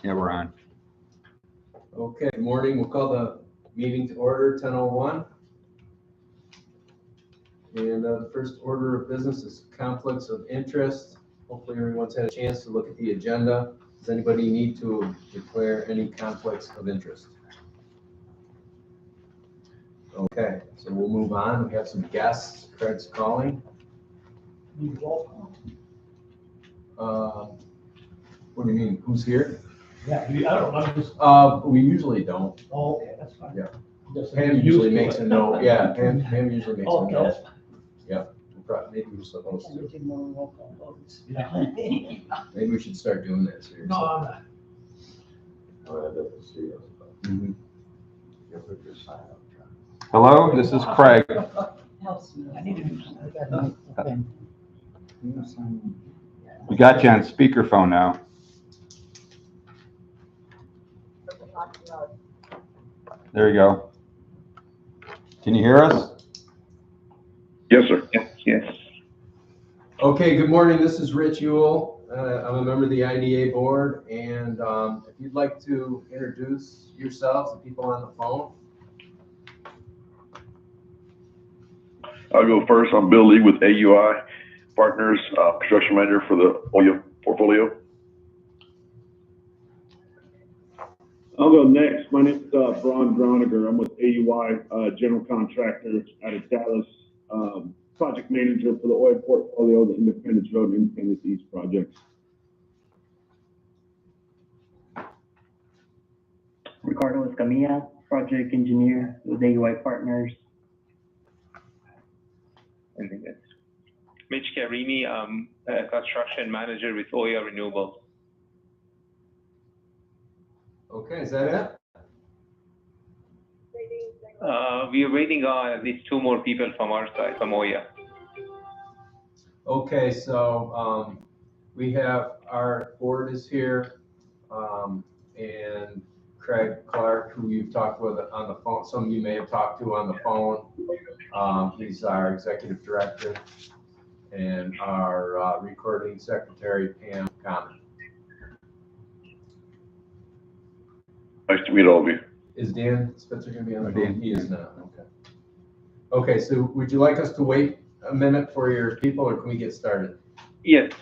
Yeah, we're on. Okay, good morning. We'll call the meeting to order, 10:01. And the first order of business is conflicts of interest. Hopefully everyone's had a chance to look at the agenda. Does anybody need to declare any conflicts of interest? Okay, so we'll move on. We have some guests. Craig's calling. What do you mean? Who's here? Yeah, I don't know. We usually don't. Oh, okay, that's fine. Yeah. Just Pam used usually to makes it. a note. Yeah, Pam usually makes a Okay, note. that's fine. Maybe we're supposed to. Yeah. Maybe we should start doing that seriously. No, I'm not. Mhm. Hello, this is Craig. I need to do something. We got you on speakerphone now. There you go. Can you hear us? Yes, sir. Yes. Okay, good morning. This is Rich Ewell. I'm a member of the IDA board, and if you'd like to introduce yourselves, the people on the phone. I'll go first. I'm Bill Lee with AUI Partners, construction manager for the OYA portfolio. I'll go next. My name's Braun Groniger. I'm with AUI, general contractor out of Dallas, project manager for the oil portfolio, the Independence Road and Independence East projects. Ricardo Escamilla, project engineer with AUI Partners. Everything good. Mitch Carini, a construction manager with OYA Renewables. Okay, is that it? We are waiting on at least two more people from our side, from OYA. Okay, so we have, our board is here, and Craig Clark, who you've talked with on the phone, some of you may have talked to on the phone. He's our executive director, and our recording secretary, Pam Common. Nice to meet all of you. Is Dan Spitzer going to be on the Dan. phone? He is not, okay. Okay, so would you like us to wait a minute for your people, or can we get started? Yes,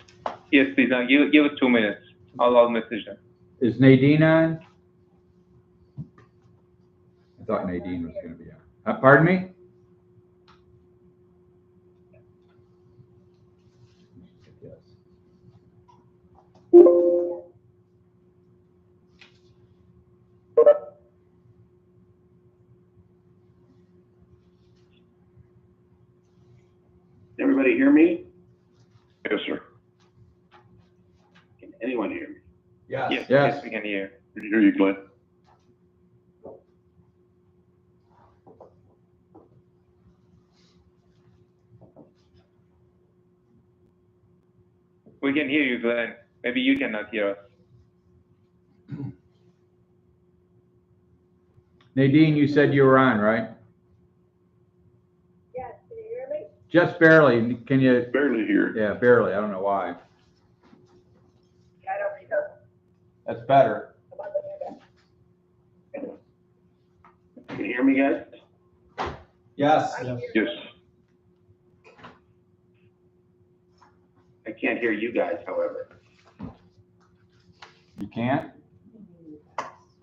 please. Give us 2 minutes. I'll message them. Is Nadine on? I thought Nadine was going to be on. Pardon me? Yes. Everybody hear me? Yes, sir. Can anyone hear me? Yes. Yes, we can hear. Good to hear you, Glenn. We can hear you, Glenn. Maybe you cannot hear us. Nadine, you said you were on, right? Yes, can you hear me? Just barely. Can you? Barely here. Yeah, barely. I don't know why. I don't either. That's better. Can you hear me, guys? Yes. Yes. I can't hear you guys, however. You can't?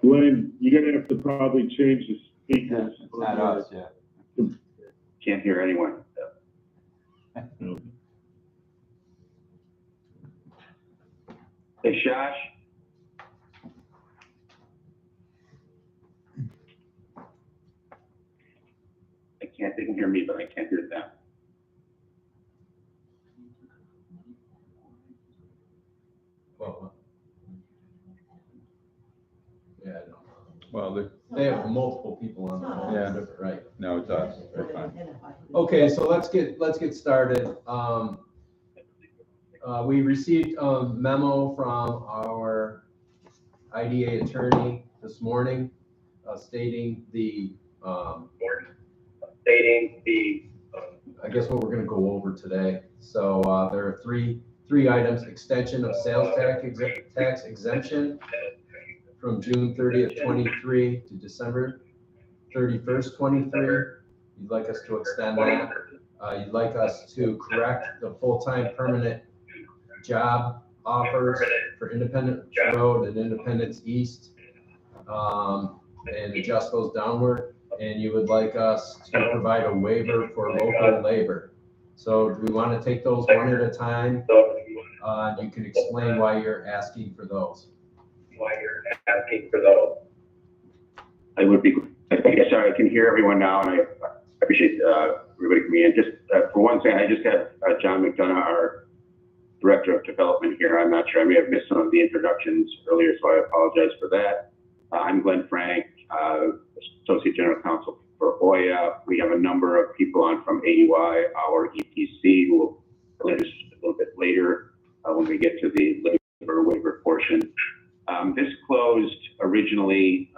Glenn, you're gonna have to probably change the speakers. Not us, yeah. Can't hear anyone. Hey, Shosh? They can hear me, but I can't hear them. Well, yeah, I don't know. Well, They have multiple people on the phone, Yeah. right? no, it's us. They're fine. Okay, so let's get started. We received a memo from our IDA attorney this morning, stating I guess what we're gonna go over today. So, there are three items: extension of sales tax exemption, from June 30th, 23 to December 31st, 23. You'd like us to extend that. You'd like us to correct the full-time permanent job offers for Independence Road and Independence East, and adjust those downward. And you would like us to provide a waiver for local labor. So do we want to take those one at a time? You can explain why you're asking for those. I would be, sorry, I can hear everyone now, and I appreciate everybody coming in. Just for one thing, I just have John McDonough, our Director of Development here. I'm not sure, I may have missed some of the introductions earlier, so I apologize for that. I'm Glenn Frank, Associate General Counsel for OIA. We have a number of people on from AUI, our EPC, who will join us a little bit later when we get to the labor waiver portion. This closed originally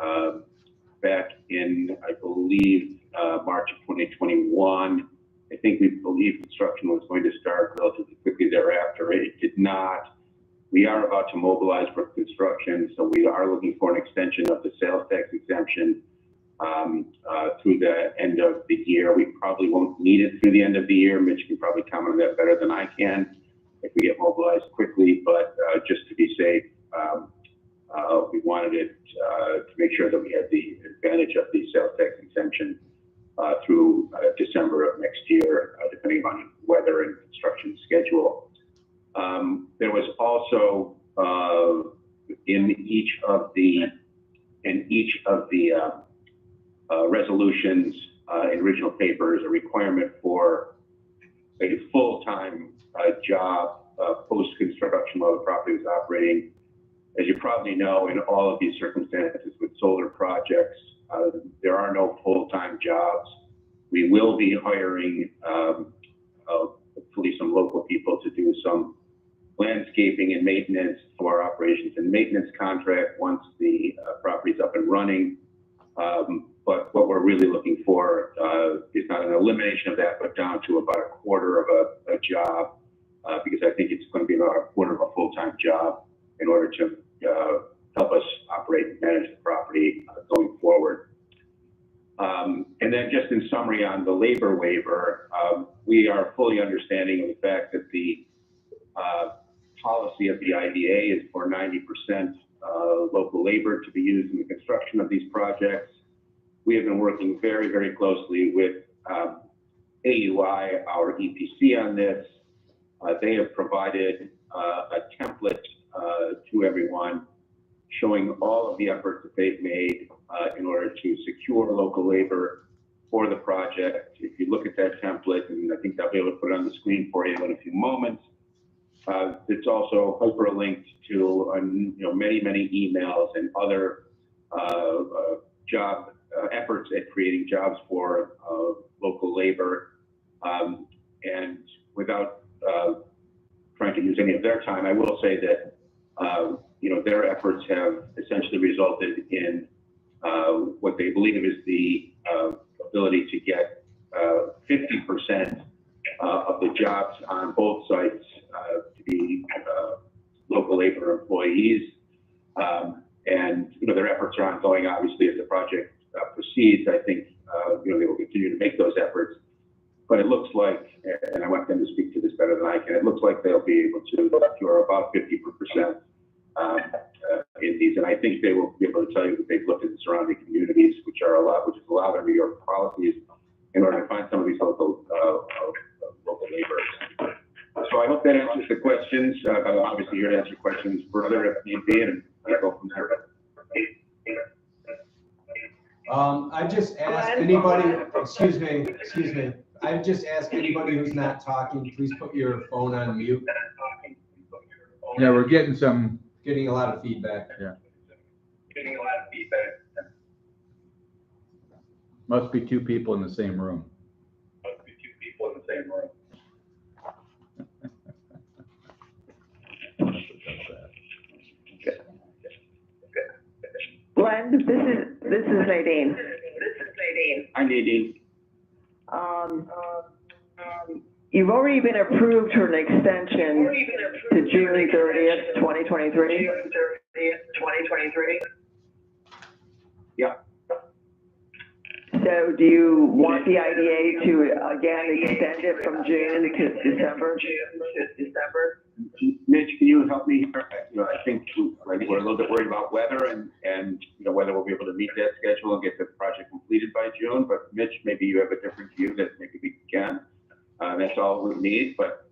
back in, I believe, March of 2021. I think we believe construction was going to start relatively quickly thereafter. It did not. We are about to mobilize for construction, so we are looking for an extension of the sales tax exemption through the end of the year. We probably won't need it through the end of the year. Mitch can probably comment on that better than I can if we get mobilized quickly, but just to be safe, we wanted it to make sure that we had the advantage of the sales tax exemption through December of next year, depending on weather and construction schedule. There was also in each of the resolutions in original papers a requirement for a full-time job post-construction while the property is operating. As you probably know, in all of these circumstances with solar projects, there are no full-time jobs. We will be hiring hopefully some local people to do some landscaping and maintenance for our operations and maintenance contract once the property is up and running. But what we're really looking for is not an elimination of that, but down to about a quarter of a job, because I think it's going to be about a quarter of a full-time job in order to help us operate and manage the property going forward. And then just in summary on the labor waiver, we are fully understanding of the fact that the policy of the IDA is for 90% local labor to be used in the construction of these projects. We have been working very, very closely with AUI, our EPC, on this. They have provided a template to everyone showing all of the efforts that they've made in order to secure local labor for the project. If you look at that template, and I think I'll be able to put it on the screen for you in a few moments, it's also hyperlinked to many, many emails and other job efforts at creating jobs for local labor. And without trying to use any of their time, I will say that their efforts have essentially resulted in what they believe is the ability to get 50% of the jobs on both sites to be local labor employees. And their efforts are ongoing, obviously, as the project proceeds. I think they will continue to make those efforts. But it looks like, and I want them to speak to this better than I can, it looks like they'll be able to secure about 50% in these. And I think they will be able to tell you that they've looked at the surrounding communities, which is allowed under New York policies, in order to find some of these local labor. So I hope that answers the questions. I'm obviously here to answer questions further if need be, and I go from there. I just asked anybody, excuse me. I just asked anybody who's not talking, please put your phone on mute. Yeah, we're getting a lot of feedback. Yeah. Must be two people in the same room. Glenn, this is Nadine. Hi, Nadine. You've already been approved for an extension to June 30th, 2023. Yeah. So do you want the IDA to again extend it from June to December? Mitch, can you help me here? I think we're a little bit worried about weather and whether we'll be able to meet that schedule and get the project completed by June. But Mitch, maybe you have a different view that maybe we can. That's all we need. But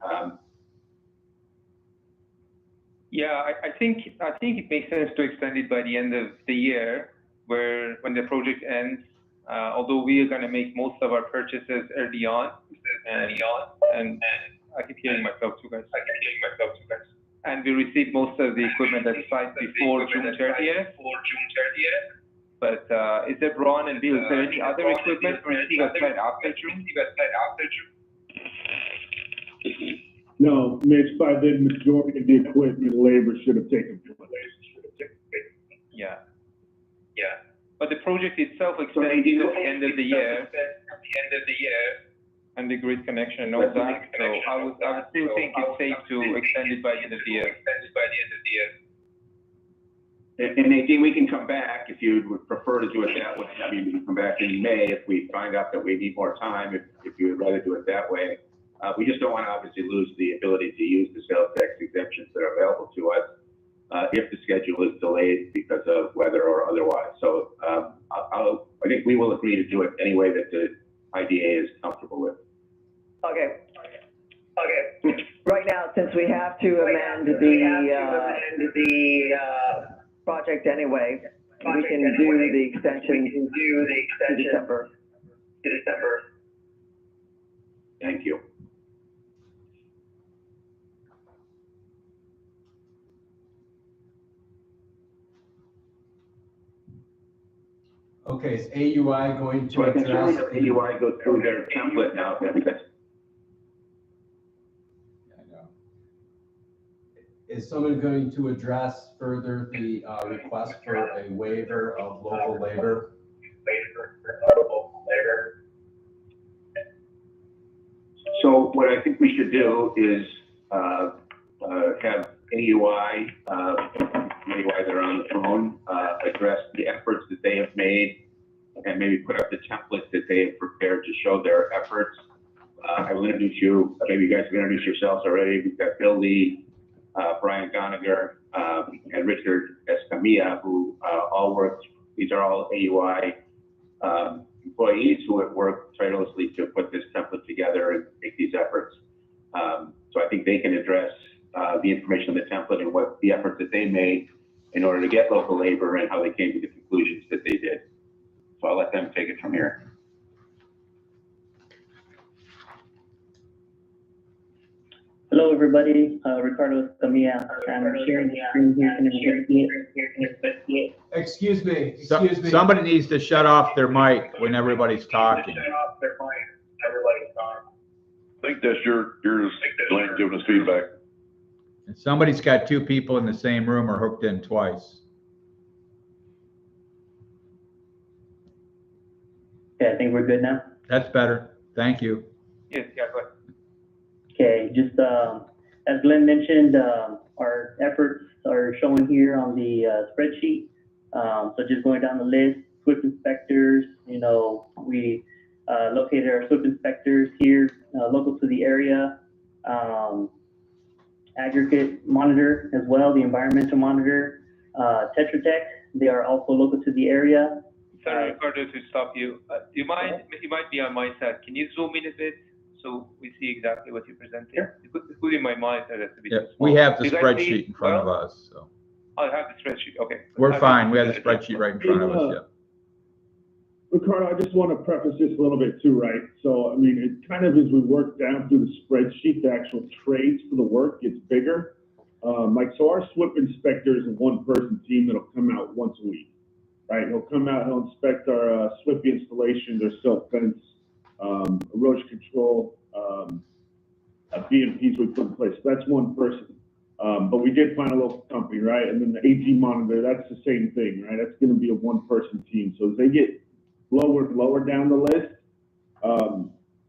yeah, I think it makes sense to extend it by the end of the year, when the project ends. Although we are going to make most of our purchases early on, and I keep hearing myself too, guys. And we received most of the equipment at the site before June 30th. But is there, Ron and Bill, is there any other equipment received at site after June? No, Mitch, by then, majority of the equipment and labor should have taken place. Yeah. But the project itself extends to the end of the year, and the grid connection and all that. So I would still think it's safe to extend it by the end of the year. And Nadine, we can come back if you would prefer to do it that way. I mean, we can come back in May if we find out that we need more time, if you would rather do it that way. We just don't want to obviously lose the ability to use the sales tax exemptions that are available to us if the schedule is delayed because of weather or otherwise. So I think we will agree to do it any way that the IDA is comfortable with. Okay. Right now, since we have to amend the project anyway, we can do the extension to December. Thank you. Okay, is AUI going So to I can certainly address? have AUI go through their template now. Is someone going to address further the request for a waiver of local labor? So what I think we should do is have AUI that are on the phone, address the efforts that they have made, and maybe put up the template that they have prepared to show their efforts. I will introduce you, maybe you guys have introduced yourselves already. We've got Bill Lee, Brian Goniger, and Richard Escamilla, who all work, these are all AUI employees who have worked tirelessly to put this template together and make these efforts. So I think they can address the information on the template and what the efforts that they made in order to get local labor and how they came to the conclusions that they did. So I'll let them take it from here. Hello, everybody. Ricardo Escamilla. I'm sharing the screen here. Can everybody see it? Excuse me. Somebody needs to shut off their mic when everybody's talking. I think that's yours, Glenn, giving us feedback. And somebody's got two people in the same room or hooked in twice. Okay, I think we're good now. That's better. Thank you. Yes, yeah, go ahead. Okay, just as Glenn mentioned, our efforts are shown here on the spreadsheet. So just going down the list, SWIP inspectors, we located our SWIP inspectors here, local to the area. Aggregate monitor as well, the environmental monitor. Tetra Tech, they are also local to the area. Sorry, Ricardo, to stop you. You might be on my side. Can you zoom in a bit so we see exactly what you presented? Sure. Including my monitor, that's a bit Yeah, too small. we have the You guys see spreadsheet it in front of well? us. So I have the spreadsheet. Okay. we're fine. We have the spreadsheet right in front of us. Yeah. Ricardo, I just want to preface this a little bit too, right? So, I mean, it kind of, as we work down through the spreadsheet, the actual trades for the work gets bigger. So our SWIP inspector is a one-person team that'll come out once a week, right? He'll come out, he'll inspect our SWIP installations, our silt fence, erosion control, BMPs we put in place. So that's one person. But we did find a local company, right? And then the AG monitor, that's the same thing, right? That's going to be a one-person team. So as they get lower down the list,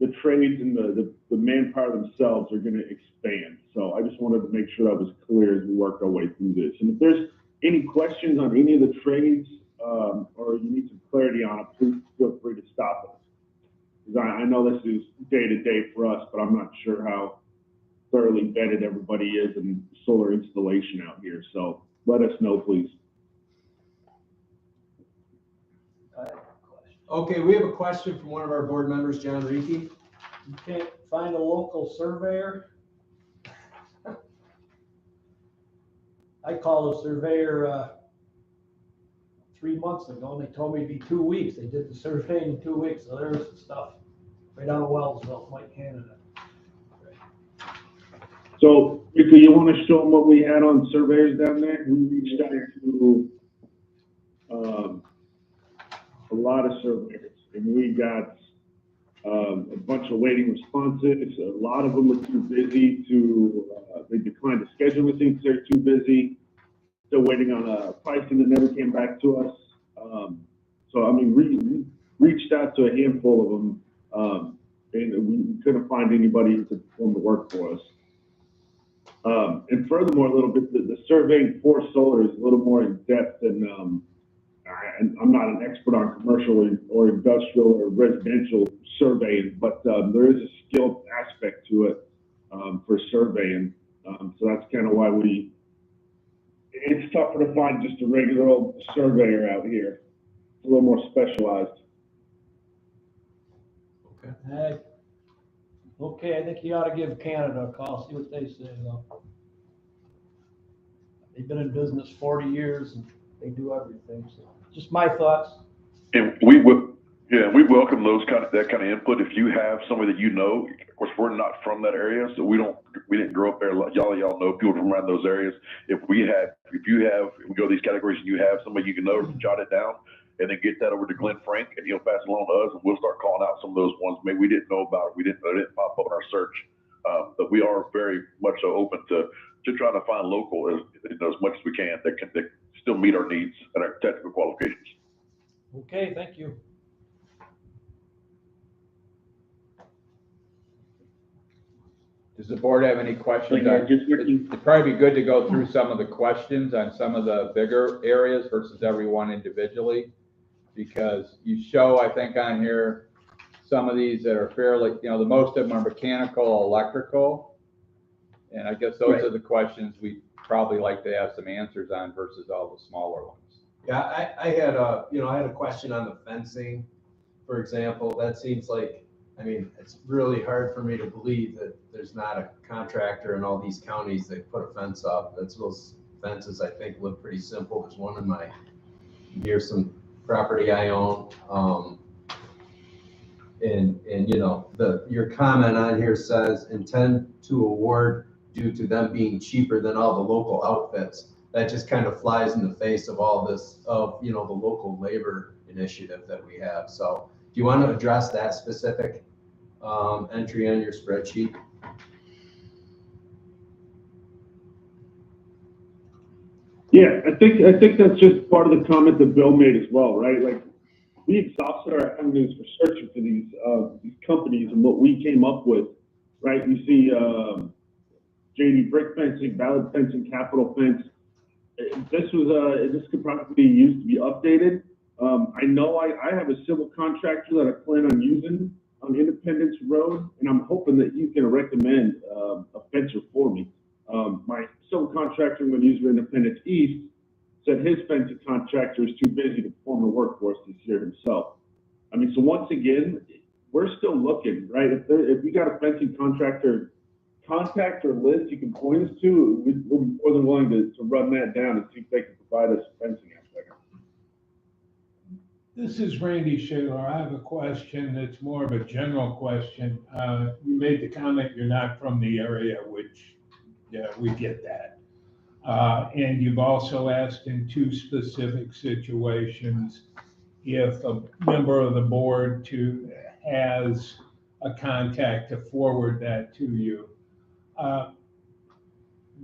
the trades and the manpower themselves are going to expand. So I just wanted to make sure that was clear as we worked our way through this. And if there's any questions on any of the trades, or you need some clarity on it, please feel free to stop us. Because I know this is day-to-day for us, but I'm not sure how thoroughly vetted everybody is in solar installation out here. So let us know, please. Okay, we have a question from one of our board members, John Reiki. You can't find a local surveyor? I called a surveyor, 3 months ago, and they told me it'd be 2 weeks. They did the survey in 2 weeks, so there's some stuff right out of Wellsville, White Canada. So, Ricky, you want to show them what we had on surveyors down there? We reached out to a lot of surveyors, and we got a bunch of waiting responses. A lot of them were too busy to, they declined to schedule with things, they're too busy. Still waiting on pricing that never came back to us. So, I mean, we reached out to a handful of them, and we couldn't find anybody who could perform the work for us. And furthermore, a little bit, the surveying for solar is a little more in depth than, I'm not an expert on commercial or industrial or residential surveying, but there is a skill aspect to it for surveying. So that's kind of why it's tougher to find just a regular old surveyor out here. It's a little more specialized. Okay, I think you ought to give Canada a call, see what they say though. They've been in business 40 years and they do everything, so just my thoughts. And we welcome that kind of input. If you have somebody that you know, of course, we're not from that area, so we didn't grow up there. Y'all know people from around those areas. If we go to these categories and you have somebody you can know, jot it down and then get that over to Glenn Frank and he'll pass it along to us and we'll start calling out some of those ones maybe we didn't know about, they didn't pop up in our search. But we are very much so open to trying to find local as much as we can that still meet our needs and our technical qualifications. Okay, thank you. Does the board have any questions? So, yeah, just working. It'd probably be good to go through some of the questions on some of the bigger areas versus everyone individually. Because you show, I think on here, some of these that are fairly, the most of them are mechanical, electrical. And I guess those are the questions we probably like to have some answers on versus all the smaller ones. Yeah, I had a question on the fencing, for example. That seems like, it's really hard for me to believe that there's not a contractor in all these counties that put a fence up. Those fences, I think, look pretty simple. There's one near some property I own. Your comment on here says intend to award due to them being cheaper than all the local outfits. That just kind of flies in the face of all this, of, the local labor initiative that we have. So do you want to address that specific entry on your spreadsheet? Yeah, I think that's just part of the comment that Bill made as well, right? Like, we exhausted our avenues for searching for these companies, and what we came up with, right? You see JD Brick Fencing, Valid Fencing, Capital Fence. This could probably be used to be updated. I know I have a civil contractor that I plan on using on Independence Road, and I'm hoping that you can recommend a fencer for me. My civil contractor I'm going to use for Independence East said his fencing contractor is too busy to perform the work for us this year himself. So once again, we're still looking, right? If you got a fencing contractor contact or list you can point us to, we're more than willing to run that down and see if they can provide us fencing aspect. This is Randy Shaler. I have a question that's more of a general question. You made the comment you're not from the area, which we get that. And you've also asked in two specific situations if a member of the board has a contact to forward that to you.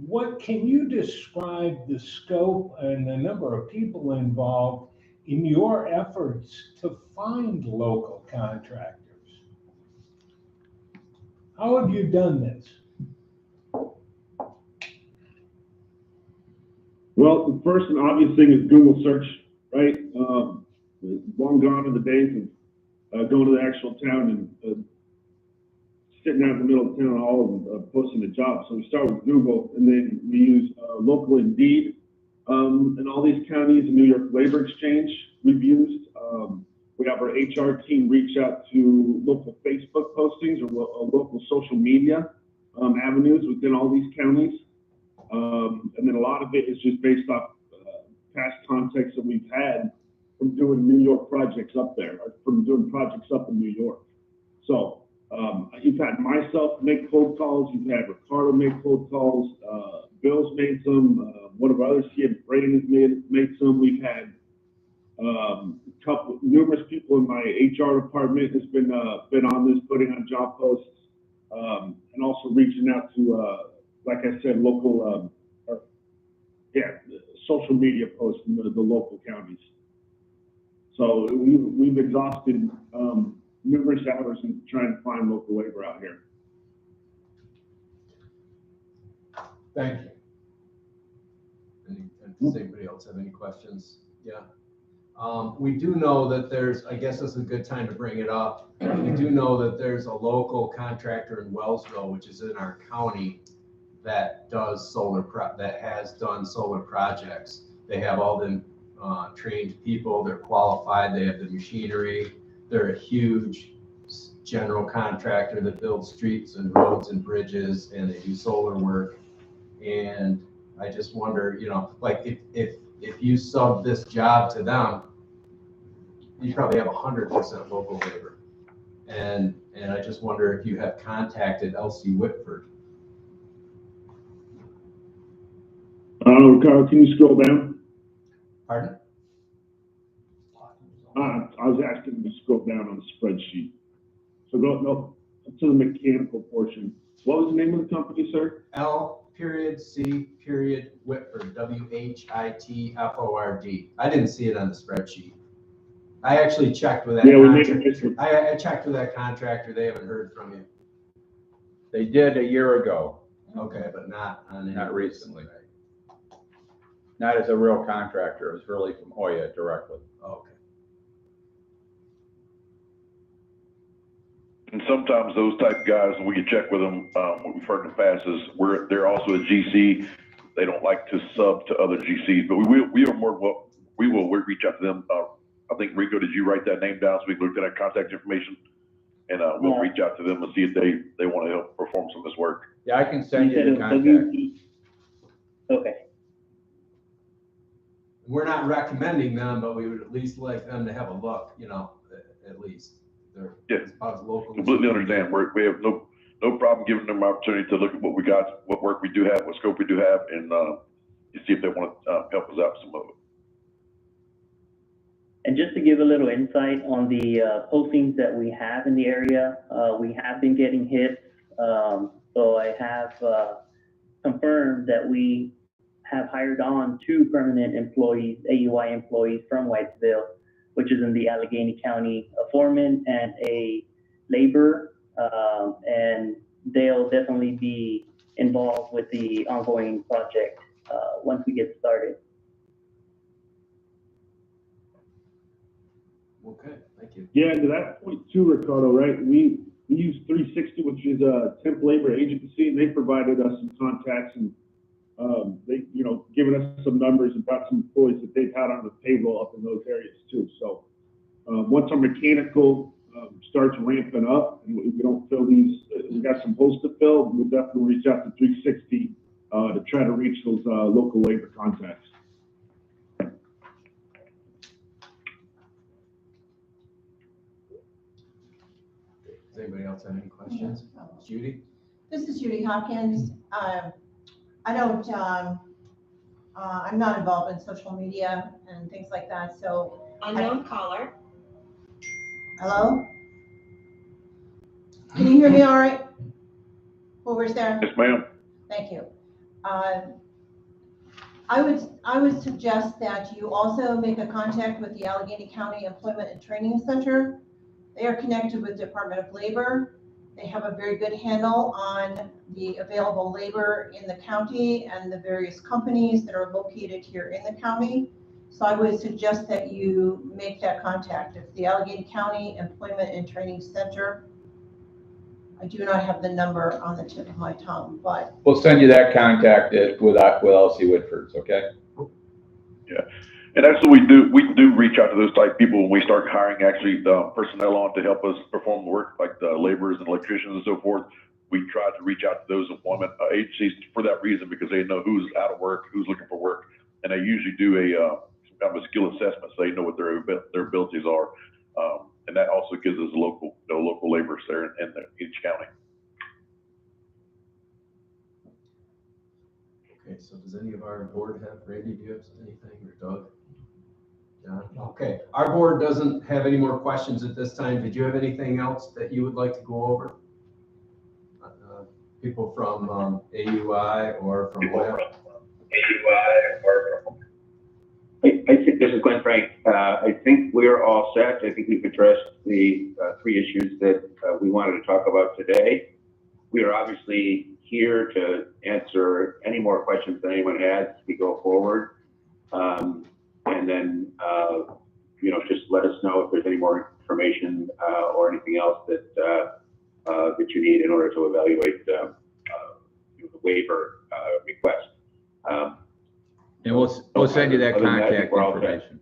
What can you describe the scope and the number of people involved in your efforts to find local contractors? How have you done this? Well, the first and obvious thing is Google search, right? Long gone are the days of going to the actual town and sitting out in the middle of town hall and posting a job. So we start with Google, and then we use local Indeed in all these counties, New York Labor Exchange we've used. We have our HR team reach out to local Facebook postings or local social media avenues within all these counties. And then a lot of it is just based off past contacts that we've had from doing New York projects up there, or from doing projects up in New York. So you've had myself make cold calls, you've had Ricardo make cold calls, Bill's made some, one of our others here, Brayden has made some. We've had numerous people in my HR department has been on this, putting on job posts, and also reaching out to, like I said, local, social media posts in the local counties. So we've exhausted numerous hours in trying to find local labor out here. Thank you. Does anybody else have any questions? Yeah. We do know that there's, I guess this is a good time to bring it up. We do know that there's a local contractor in Wellsville, which is in our county, that does that has done solar projects. They have all the trained people, they're qualified, they have the machinery. They're a huge general contractor that builds streets and roads and bridges, and they do solar work. And I just wonder, like if you sub this job to them, you probably have 100% local labor. And I just wonder if you have contacted LC Whitford. Ricardo, can you scroll down? Pardon? I was asking you to scroll down on the spreadsheet. So go to the mechanical portion. What was the name of the company, sir? L.C. Whitford, WHITFORD. I didn't see it on the spreadsheet. I actually checked with that contractor. I checked with that contractor. They haven't heard from you. They did a year ago. Okay, but not recently. Right. Not as a real contractor. It was really from Hoya directly. Okay. And sometimes those type of guys, we can check with them. What we've heard in the past is they're also a GC. They don't like to sub to other GCs, but we will reach out to them. I think, Rico, did you write that name down so we can look at that contact information? And we'll reach out to them and see if they want to help perform some of this work. Yeah, I can send you the contact. Okay. We're not recommending them, but we would at least like them to have a look, at least. They're about local. Completely understand. We have no problem giving them an opportunity to look at what we got, what work we do have, what scope we do have, and see if they want to help us out some of it. And just to give a little insight on the postings that we have in the area, we have been getting hits. So I have confirmed that we have hired on 2 permanent employees, AUI employees from Whitesville, which is in the Allegany County, a foreman and a laborer, and they'll definitely be involved with the ongoing project once we get started. Okay, thank you. Yeah, to that point too, Ricardo, right? We use 360, which is a temp labor agency, and they provided us some contacts and they, given us some numbers about some employees that they've had on the payroll up in those areas too. So once our mechanical starts ramping up and we don't fill these, we got some holes to fill, we'll definitely reach out to 360 to try to reach those local labor contacts. Does anybody else have any questions? Judy? This is Judy Hopkins. I'm not involved in social media and things like that, so. Unknown caller. Hello? Can you hear me all right? Whoever's there? Yes, ma'am. Thank you. I would suggest that you also make a contact with the Allegany County Employment and Training Center. They are connected with Department of Labor. They have a very good handle on the available labor in the county and the various companies that are located here in the county. So I would suggest that you make that contact. If the Allegany County Employment and Training Center, I do not have the number on the tip of my tongue, but We'll send you that contact with Elsie Whitford's, okay? Yeah, and that's what we do. We do reach out to those type of people when we start hiring actually personnel on to help us perform the work, like the laborers and electricians and so forth. We try to reach out to those employment agencies for that reason, because they know who's out of work, who's looking for work, and they usually do some kind of a skill assessment so they know what their abilities are, and that also gives us local laborers there in each county. Okay, so does any of our board have, Randy, do you have anything, or Doug? John? Okay, our board doesn't have any more questions at this time. Did you have anything else that you would like to go over? People from AUI or from WEB? I think this is Glenn Frank. I think we're all set. I think we've addressed the 3 issues that we wanted to talk about today. We are obviously here to answer any more questions that anyone has as we go forward. And then, just let us know if there's any more information or anything else that you need in order to evaluate the waiver request. And we'll send you that Other than that, contact we're all set. information.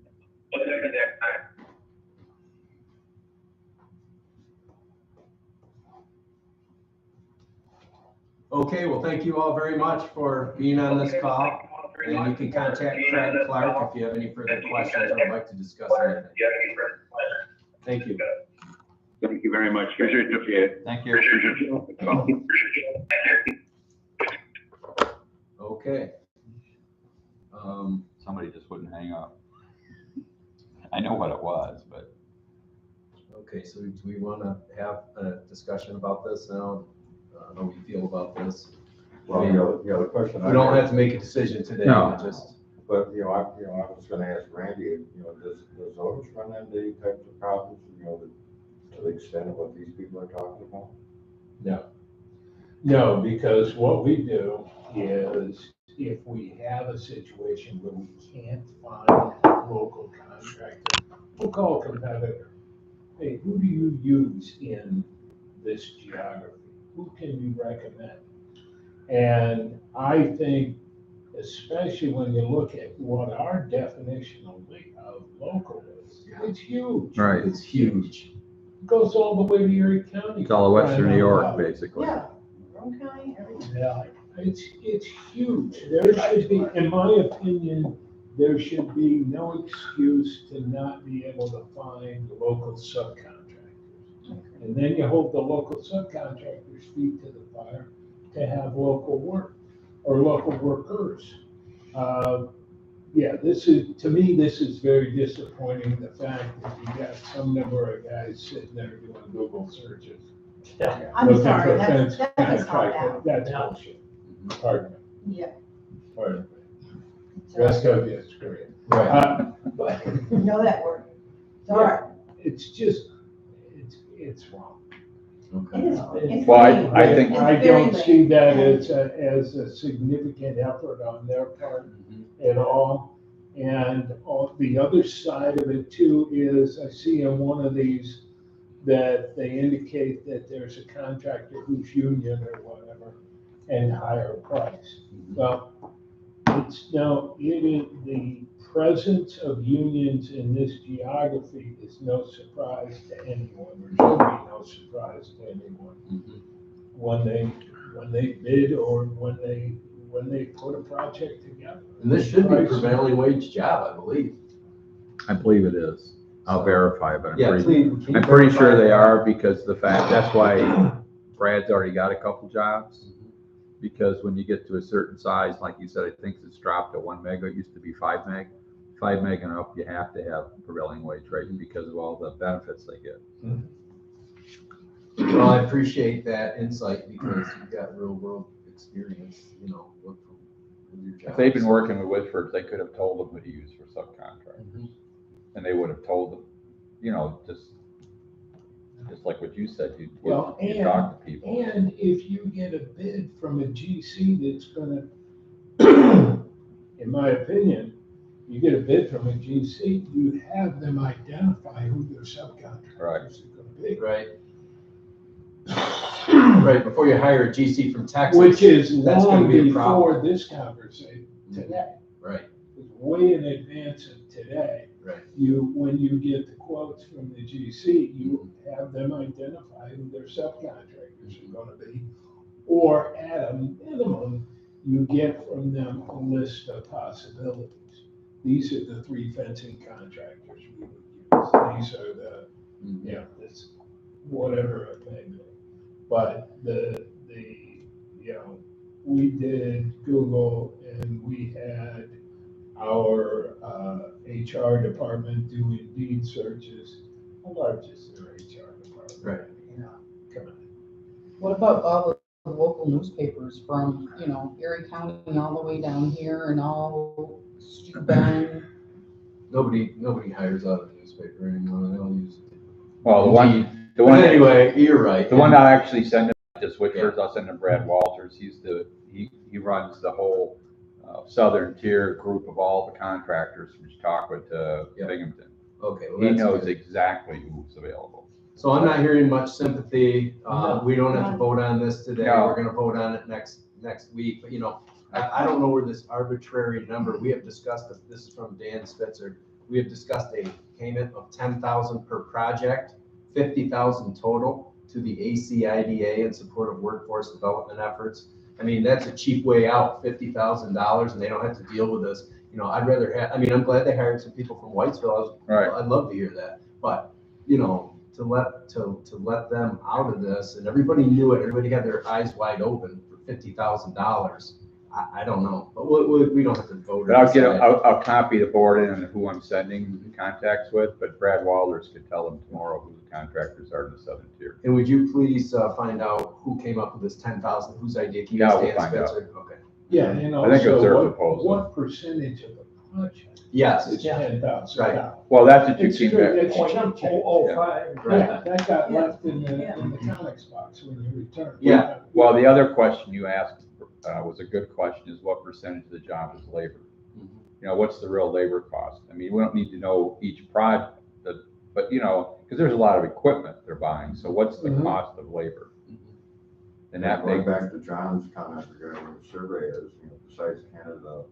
Okay, well, thank you all very much for being on this call. And you can contact Craig Clark if you have any further questions or would like to discuss anything. Thank you. Thank you very much. Appreciate it. Thank you. Okay. Somebody just wouldn't hang up. I know what it was, but. Okay, so do we want to have a discussion about this now? How we feel about this? Well, the question. We don't have to make a decision today. No. But, I was gonna ask Randy, does Otis run into any types of problems, to the extent of what these people are talking about? No, because what we do is if we have a situation where we can't find a local contractor, we'll call a competitor. Hey, who do you use in this geography? Who can you recommend? And I think, especially when you look at what our definition of local is, it's huge. Right. It's huge. It goes all the way to Erie County. It's all of Western New York, basically. yeah, Roane County, everything. Yeah, it's huge. There should be, in my opinion, there should be no excuse to not be able to find local subcontractors. And then you hold the local subcontractors' feet to the fire to have local work or local workers. To me, this is very disappointing, the fact that you got some number of guys sitting there doing Google searches. I'm sorry, that's hard contractor. out. That's bullshit. Pardon me. Yeah. Pardon me. Rest of you, it's great. Right. But You know that word. It's all right. it's just, it's wrong. It is. It's Well, lame. I think- It's I very don't lame. see that as a significant effort on their part at all. And the other side of it too is, I see in one of these that they indicate that there's a contractor who's union or whatever and higher price. Well, the presence of unions in this geography is no surprise to anyone, or should be no surprise to anyone. When they bid or when they put a project together. And this should be a prevailing wage job, I believe. I believe it is. I'll verify, but Yeah, I'm please. can you pretty verify sure they that? are, because that's why Brad's already got a couple jobs. Because when you get to a certain size, like you said, I think it's dropped to 1 mega. It used to be 5 meg. 5 meg and up, you have to have prevailing wage rate because of all the benefits they get. Well, I appreciate that insight because you've got real world experience, with your job. If they've been working with Whitford, they could have told them what to use for subcontractors. And they would have told them, just like what you said, you talk to people. And if you get a bid from a GC that's gonna, in my opinion, you get a bid from a GC, you have them identify who their subcontractors are gonna be. Right. Right, before you hire a GC from Texas. Which is that's gonna long be a before problem. this conversation today. Right, It's way in advance of today. right. When you get the quotes from the GC, you have them identify who their subcontractors are gonna be. Or at a minimum, you get from them a list of possibilities. These are the 3 fencing contractors we would use. These are the, this, whatever it may be. But we did Google and we had our HR department do Indeed searches. How large is their HR department? Right. Yeah, come on. What about all the local newspapers from, Erie County all the way down here and all Steuben? Nobody hires out of the newspaper anymore, they all use. Well, the But one, anyway, you're right. the one I actually send him to Switchers, I'll send him Brad Walters. He runs the whole southern tier group of all the contractors from Chautauqua to Binghamton. Okay. Well, He that's knows good. exactly who's available. So I'm not hearing much sympathy. We don't have to vote on this today. No. We're gonna vote on it next week, but I don't know where this arbitrary number, we have discussed, this is from Dan Spitzer. We have discussed a payment of 10,000 per project, 50,000 total to the ACIDA in support of workforce development efforts. I mean, that's a cheap way out, $50,000, and they don't have to deal with this. I'd rather have, I'm glad they hired some people from Whitesville. I'd love to hear that. But, to let them out of this, and everybody knew it, everybody had their eyes wide open for $50,000. I don't know, but we don't have to vote. But I'll copy the board in on who I'm sending the contacts with, but Brad Walters could tell them tomorrow who the contractors are in the southern tier. And would you please find out who came up with this 10,000, whose idea? Can you Yeah, use we'll Dan find out. Spitzer? Okay. Yeah, and I think it's their also, proposal. what percentage of the project Yes. is $10,000? Well, that's what you It's came true, back. it's cheap. 0.005. Yeah, that got left in the comics box when you returned. Yeah. Well, the other question you asked was a good question, is what percentage of the job is labor? What's the real labor cost? We don't need to know each project, but because there's a lot of equipment they're buying, so what's the cost of labor? And that Going makes, back to John's comment regarding surveyors, besides Canada,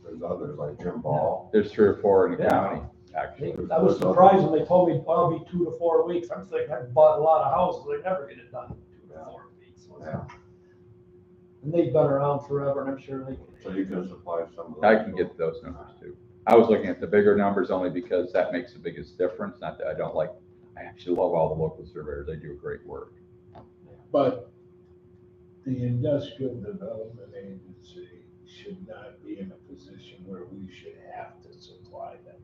there's others like Jim Ball. there's 3 or 4 in the Yeah. county, actually. I was surprised when they told me I'll be 2 to 4 weeks. I'm thinking, I've bought a lot of houses, they never get it done in 2 to 4 weeks. Yeah. And they've been around forever, and I'm sure they can. So you can supply some of those. I can get those numbers too. I was looking at the bigger numbers only because that makes the biggest difference. Not that I actually love all the local surveyors. They do great work. But the Industrial Development Agency should not be in a position where we should have to supply them.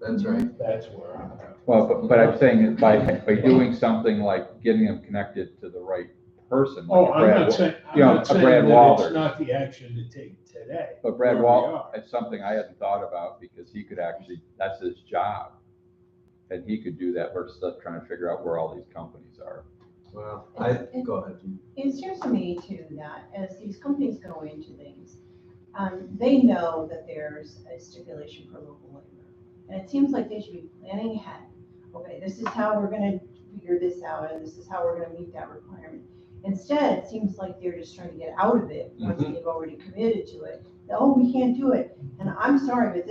That's right. That's where I'm coming. Well, but I'm saying that by doing something like getting them connected to the right person. Oh, like I'm Brad not saying, I'm you know, not a saying Brad that Walters. it's not the action to take today. But Brad where we Walt, are. it's something I hadn't thought about because he could actually, that's his job. And he could do that versus us trying to figure out where all these companies are. Well, go ahead. It seems to me too that as these companies go into things, they know that there's a stipulation for local labor. And it seems like they should be planning ahead. Okay, this is how we're gonna figure this out, and this is how we're gonna meet that requirement. Instead, it seems like they're just trying to get out of it once they've already committed to it. Oh, we can't do it. And I'm sorry, but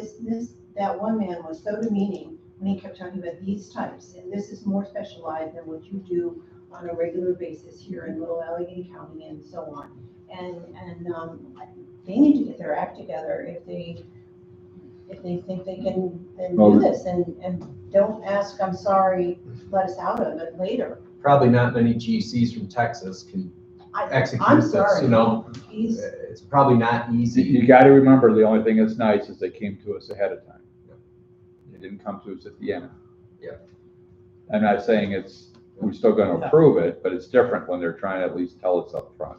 that one man was so demeaning when he kept talking about these types, and this is more specialized than what you do on a regular basis here in Little Allegany County and so on. And they need to get their act together if they think they can then do this and don't ask, I'm sorry, let us out of it later. Probably not many GCs from Texas can execute I'm this, sorry. It's probably not easy. You got to remember, the only thing that's nice is they came to us ahead of time. They didn't come to us at the end. Yeah. I'm not saying we're still going to approve it, but it's different when they're trying to at least tell us up front.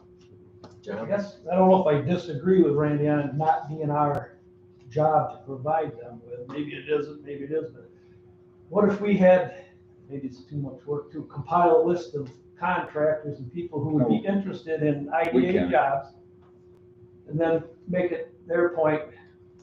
I guess, I don't know if I disagree with Randy on it not being our job to provide them with, maybe it isn't, maybe it is, but what if we had, maybe it's too much work to compile a list of contractors and people who would be interested in IDA jobs, and then make it their point,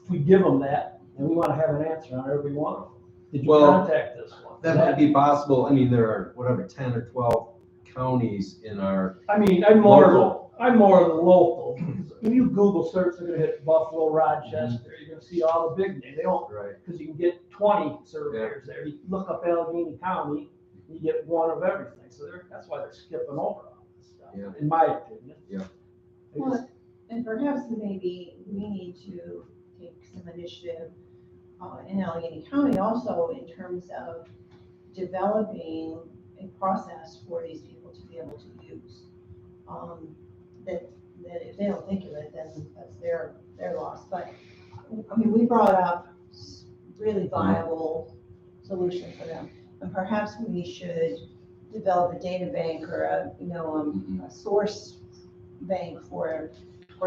if we give them that, and we wanna have an answer on every one of them. Did you Well, contact this one? That might be possible. I mean, there are, whatever, 10 or 12 counties in our, I mean, I'm more Local. of the local. When you Google search, they're gonna hit Buffalo, Rochester, you're gonna see all the big names. They don't, right, because you can get 20 surveyors there. You look up Allegheny County, you get one of everything. So that's why they're skipping over all this stuff, Yeah. in my opinion. Yeah. Well, and perhaps maybe we need to take some initiative in Allegheny County also in terms of developing a process for these people to be able to use. That if they don't think of it, then that's their loss. But, I mean, we brought up really viable solution for them. And perhaps we should develop a data bank or a source bank for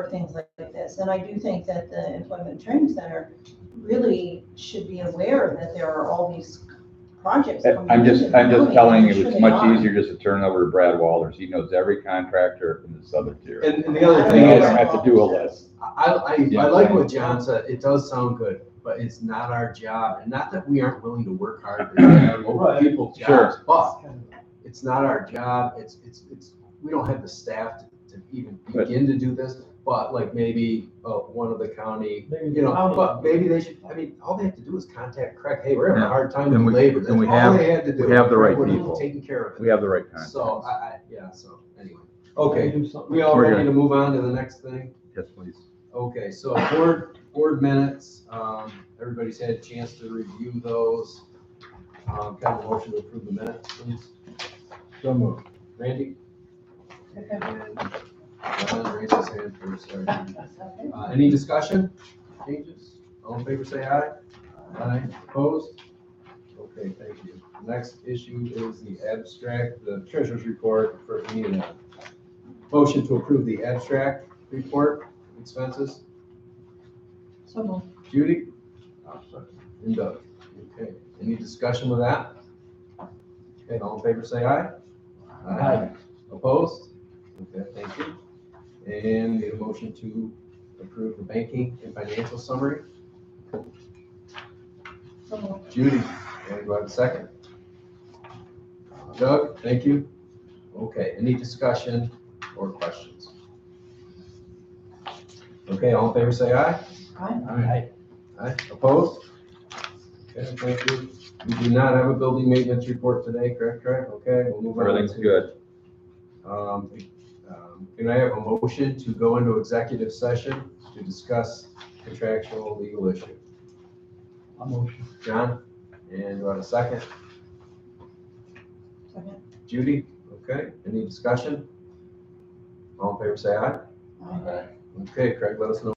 things like this. And I do think that the Employment Training Center really should be aware that there are all these projects coming I'm just into the county, telling and you, I'm sure it's they much are. easier just to turn it over to Brad Walters. He knows every contractor in the southern tier. and the other You thing don't is, have to do a list. I like what John said. It does sound good, but it's not our job. And not that we aren't willing to work hard to do our local Right. people's Sure. jobs, but it's not our job. It's, we don't have the staff to even begin to do this. But like maybe one of the county, Maybe you know, the county. but maybe they should, I mean, all they have to do is contact Craig. Hey, we're having Yeah. a hard time And with we- labor. and That's we all have- they had to do. we have the right Craig would have people. taken care of it. We have the right contact. So yeah, so anyway. Okay, Do something. we all We're ready good. to move on to the next thing? Yes, please. Okay, so board minutes, everybody's had a chance to review those. Kind of a motion to approve the minutes, please. So moved. Randy? And John raised his hand first, sorry. Any discussion, changes? All in favor, say aye. Aye, opposed? Okay, thank you. Next issue is the abstract, the treasurer's report for need a motion to approve the abstract report, expenses. So moved. Judy? And Doug. Okay, any discussion with that? Okay, all in favor, say aye. Aye. Opposed? Okay, thank you. And need a motion to approve the banking and financial summary. So moved. Judy, and do I have a second? Doug, thank you. Okay, any discussion or questions? Okay, all in favor, say aye. Aye. Aye, opposed? Okay, thank you. We do not have a building maintenance report today, correct? Okay, we'll move on. Everything's to- good. Can I have a motion to go into executive session to discuss contractual legal issue? A motion. John, and do I have a second? Second. Judy, okay, any discussion? All in favor, say aye. Aye. Okay, Craig, let us know.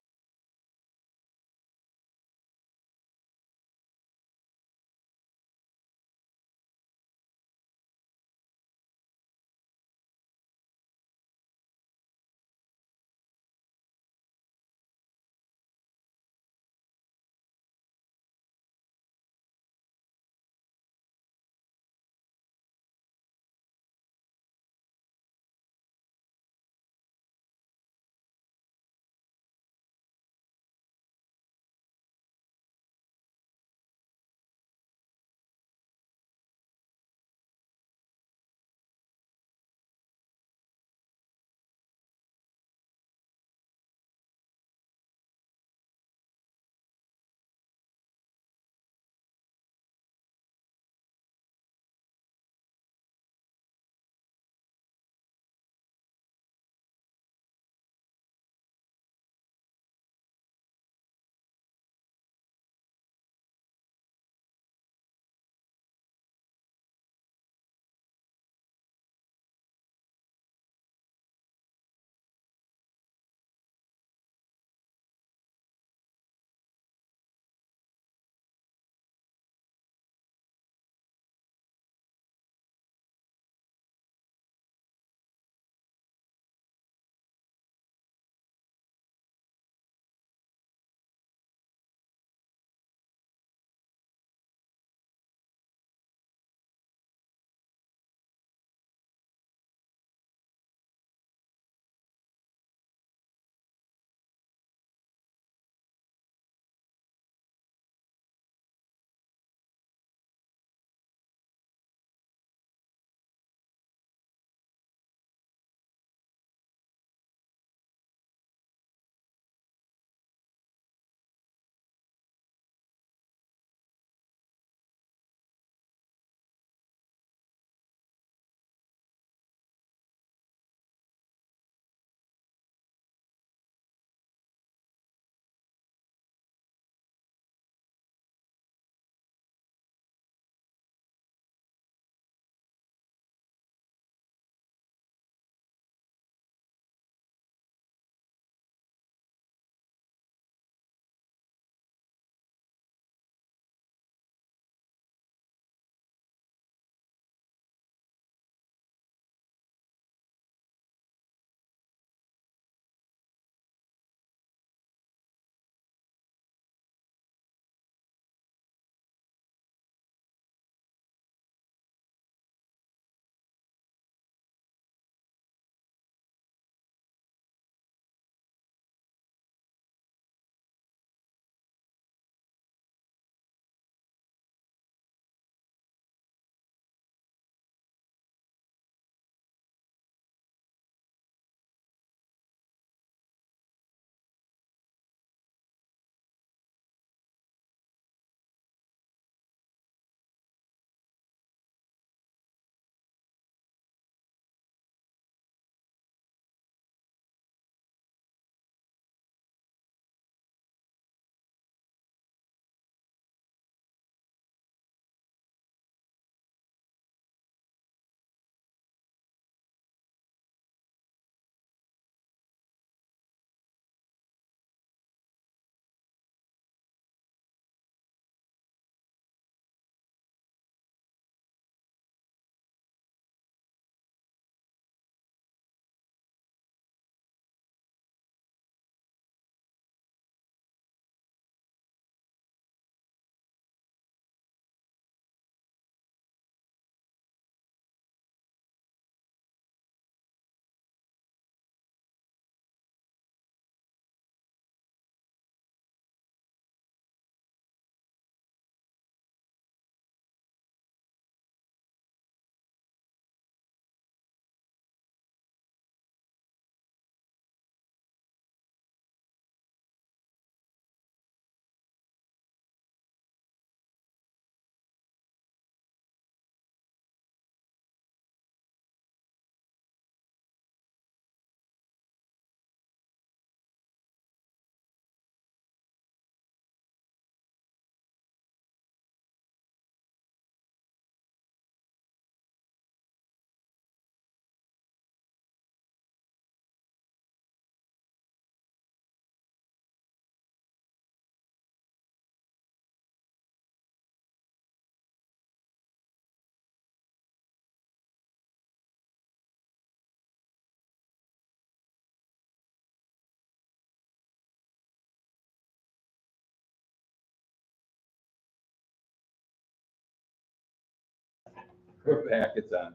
We're back, it's on.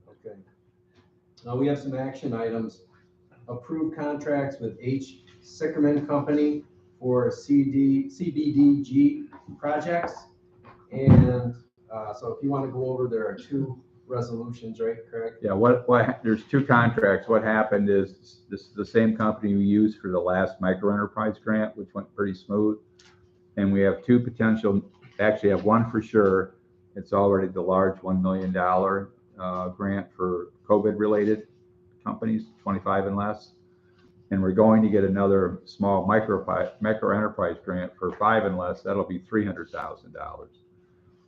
Okay. Now we have some action items. Approved contracts with H. Sickerman Company for CBDG projects. And so if you want to go over, there are two resolutions, right, Craig? Yeah, there's two contracts. What happened is, this is the same company we used for the last micro enterprise grant, which went pretty smooth. And we have two potential, actually have one for sure. It's already the large $1 million grant for COVID-related companies, 25 and less. And we're going to get another small micro enterprise grant for 5 and less. That'll be $300,000.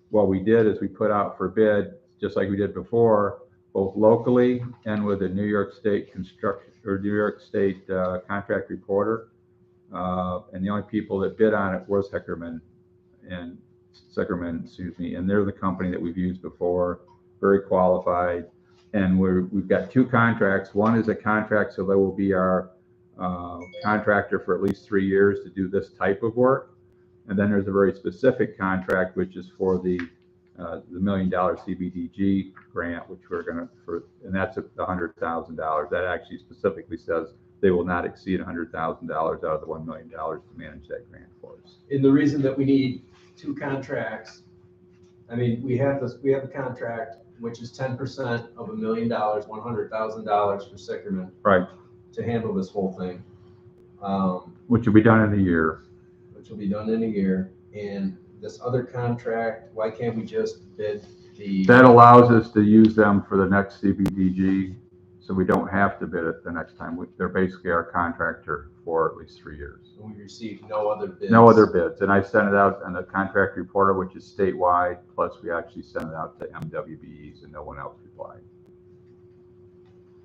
What we did is we put out for bid, just like we did before, both locally and with a New York State construction or New York State contract reporter. And the only people that bid on it was Sickerman, and they're the company that we've used before, very qualified. And we've got two contracts. One is a contract, so they will be our contractor for at least 3 years to do this type of work. And then there's a very specific contract, which is for the $1 million CBDG grant, which we're gonna, and that's $100,000. That actually specifically says they will not exceed $100,000 out of the $1 million to manage that grant for us. And the reason that we need two contracts, I mean, we have the contract, which is 10% of $1 million, $100,000 for Sickerman. Right. To handle this whole thing. Which will be done in a year. Which will be done in a year. And this other contract, why can't we just bid the? That allows us to use them for the next CBDG, so we don't have to bid it the next time. They're basically our contractor for at least 3 years. And we received no other bids. No other bids. And I sent it out on the contract reporter, which is statewide, plus we actually sent it out to MWBEs and no one else replied.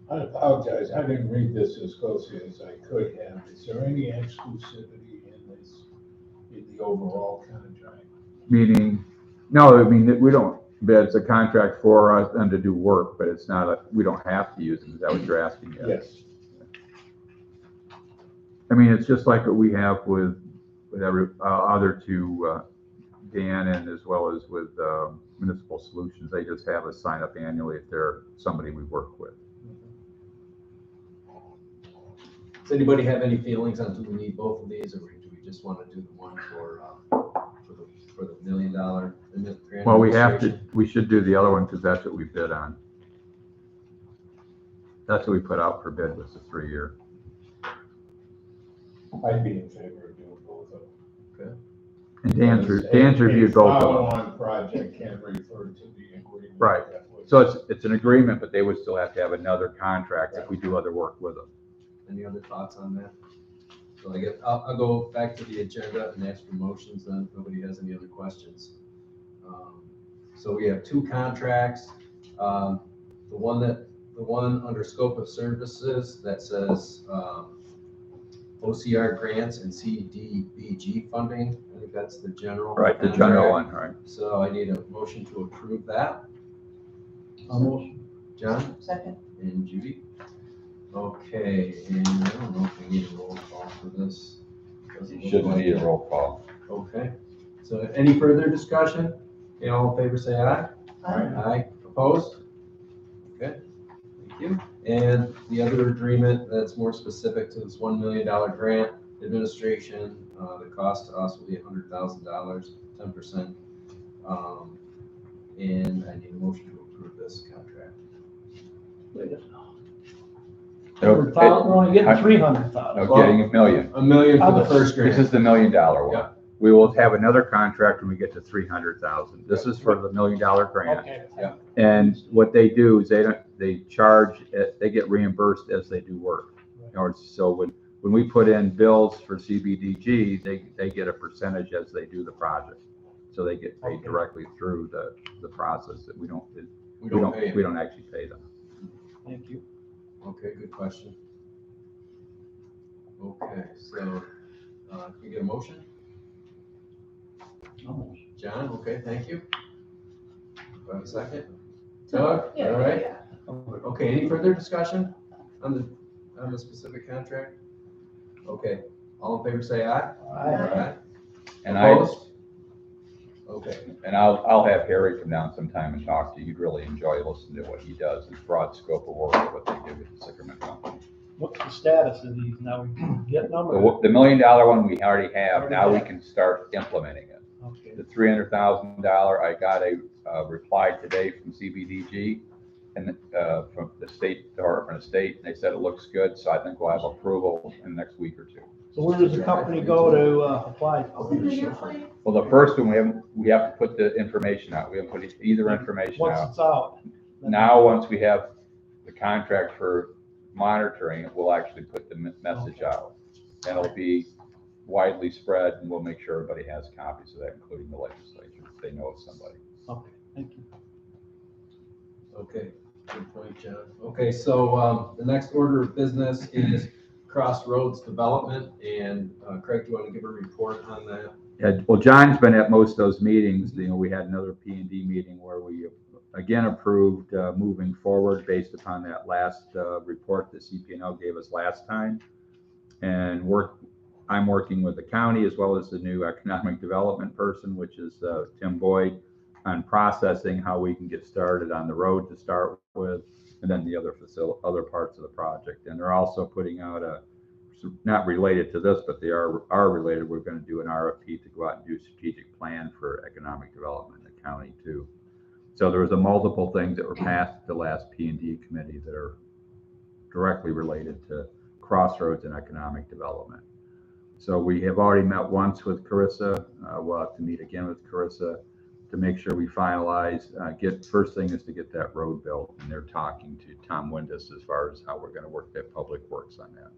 I apologize, I didn't read this as closely as I could have. Is there any exclusivity in the overall contract? Meaning, no, I mean, we don't bid. It's a contract for us and to do work, but it's not we don't have to use it. Is that what you're asking? Yes. I mean, it's just like what we have with every other two, Dan, and as well as with Municipal Solutions. They just have us sign up annually if they're somebody we work with. Does anybody have any feelings on, do we need both of these, or do we just want to do the one for the $1 million? Well, we should do the other one because that's what we bid on. That's what we put out for bid, was the 3-year. I'd be in favor of doing both of them. Okay. And Dan's reviewed both of them. Follow-on project can refer to the agreement. Right. So it's an agreement, but they would still have to have another contract if we do other work with them. Any other thoughts on that? So I guess I'll go back to the agenda and ask for motions then, if nobody has any other questions. So we have two contracts. The one under scope of services that says OCR grants and CDBG funding. I think that's the general. Right, the general one, right. So I need a motion to approve that. Motion. John? Second. And Judy? Okay, and I don't know if we need a roll call for this. You shouldn't need a roll call. Okay, so any further discussion? Okay, all in favor, say aye. Aye. Aye, opposed? Okay, thank you. And the other agreement that's more specific to this $1 million grant administration, the cost to us will be $100,000, 10%. And I need a motion to approve this contract. We're only getting 300,000. No, getting $1 million. $1 million for the first grant. This is the $1 million one. Yeah. We will have another contract when we get to 300,000. This is for the $1 million grant. Okay. Yeah. And what they do is they charge, they get reimbursed as they do work. So when we put in bills for CBDG, they get a percentage as they do the project. So they get paid directly through the process that we don't actually pay them. Thank you. Okay, good question. Okay, so, can we get a motion? John, okay, thank you. Do I have a second? Doug, Yeah, all right? yeah. Okay, any further discussion on the specific contract? Okay, all in favor say aye. Aye. And Opposed? Okay. And I'll have Harry come down sometime and talk to you. You'd really enjoy listening to what he does, his broad scope of work of what they do with the Sickerman Company. What's the status of these now? We getting them? or- The $1 million one we already have, Already now we have. can start implementing it. Okay. The $300,000, I got a reply today from CBDG and from the State Department of State, and they said it looks good, so I think we'll have approval in the next week or two. So where does the company go to apply? Well, the first one, we have to put the information out. We haven't put either information Once out. it's out. Now, once we have the contract for monitoring it, we'll actually put the message out. And it'll be widely spread, and we'll make sure everybody has copies of that, including the legislature, if they know it's somebody. Okay, thank you. Okay, good point, John. Okay, so, the next order of business is Crossroads Development, and Craig, do you want to give a report on that? Yeah, well, John's been at most of those meetings. You know, we had another P&D meeting where we again approved moving forward based upon that last report that CP&L gave us last time. And I'm working with the county as well as the new economic development person, which is Tim Boyd, on processing how we can get started on the road to start with, and then the other parts of the project. And they're also putting out not related to this, but they are related. We're going to do an RFP to go out and do a strategic plan for economic development in the county too. So there was multiple things that were passed at the last P&D committee that are directly related to Crossroads and economic development. So we have already met once with Carissa. We'll have to meet again with Carissa to make sure we finalize. First thing is to get that road built, and they're talking to Tom Windus as far as how we're going to work that public works on that.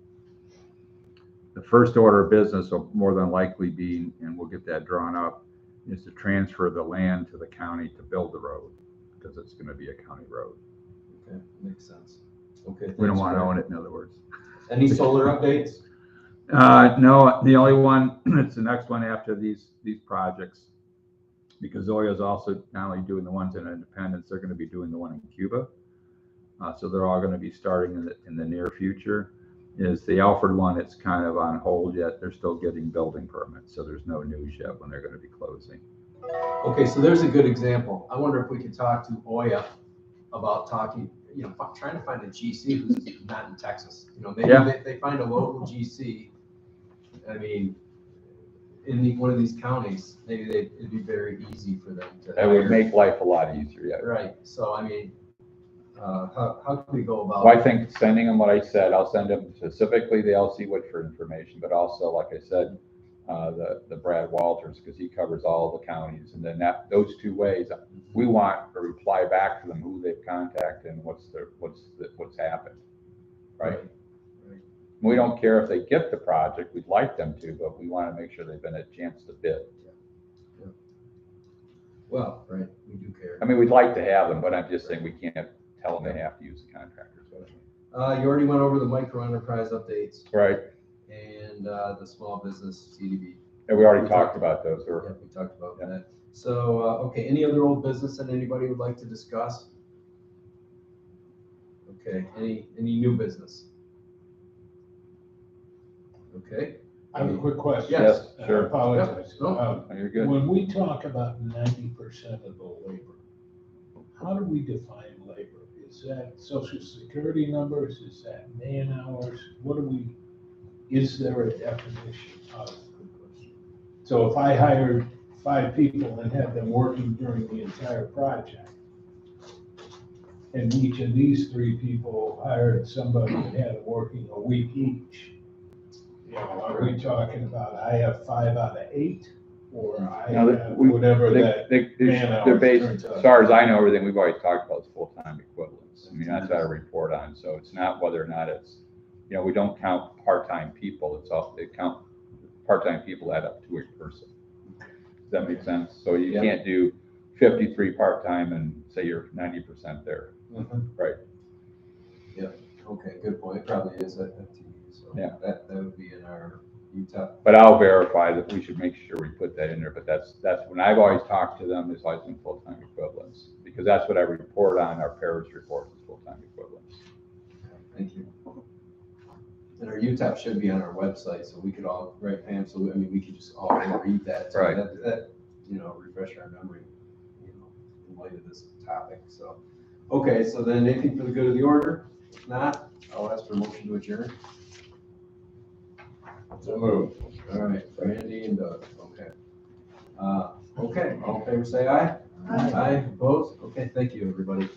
The first order of business will more than likely be, and we'll get that drawn up, is to transfer the land to the county to build the road, because it's going to be a county road. Okay, makes sense. Okay. We don't thanks, want to Craig. own it, in other words. Any solar updates? No, the only one, it's the next one after these projects, because Zoya's also not only doing the ones in Independence, they're going to be doing the one in Cuba. So they're all going to be starting in the near future. Is the Alfred one, it's kind of on hold yet. They're still getting building permits, so there's no news yet when they're going to be closing. Okay, so there's a good example. I wonder if we could talk to Oya about trying to find a GC who's not in Texas. Maybe they find a local GC. I mean, in one of these counties, maybe it'd be very easy for them to. That would make life a lot easier, yeah. Right, so I mean, how can we go about? Well, I think sending them what I said, I'll send them specifically the LC Woodford information, but also, like I said, the Brad Walters, because he covers all the counties. And then those two ways, we want a reply back to them, who they've contacted and what's happened, right? Right. We don't care if they get the project, we'd like them to, but we want to make sure they've been a chance to bid. Yeah. Well, right, we do care. I mean, we'd like to have them, but I'm just saying we can't tell them they have to use the contractors. You already went over the micro enterprise updates. Right. And the small business CDB. And we already talked about those. Yeah, we talked about that. So, okay, any other old business that anybody would like to discuss? Okay, any new business? Okay. I have a quick question. Yes, sure. I apologize. No, you're good. When we talk about 90% of the labor, how do we define labor? Is that social security numbers? Is that man hours? Is there a definition of? So if I hired 5 people and had them working during the entire project, and each of these 3 people hired somebody that had them working a week each, are we talking about I have 5 out of 8, or I have whatever that man hours they're based, turns out? as far as I know, everything we've always talked about is full-time equivalents. I mean, that's what I report on. So it's not whether or not it's, we don't count part-time people. They count part-time people add up to a person. Does that make sense? So you can't do 53 part-time and say you're 90% there. Mm-hmm. Right. Yeah. Okay, good point. It probably is at FTE. So yeah. That would be in our UTEP. But I'll verify that. We should make sure we put that in there. But that's when I've always talked to them, it's always been full-time equivalents, because that's what I report on our parish reports, is full-time equivalents. Thank you. And our UTEP should be on our website, so we could all, right, Pam? So I mean, we could just all read that. So right. That refresh our memory, in light of this topic, so. Okay, so then anything for the good of the order? If not, I'll ask for a motion to adjourn. So move. All right, Randy and Doug, okay. Okay, all in favor say aye. Aye, opposed? Okay, thank you, everybody.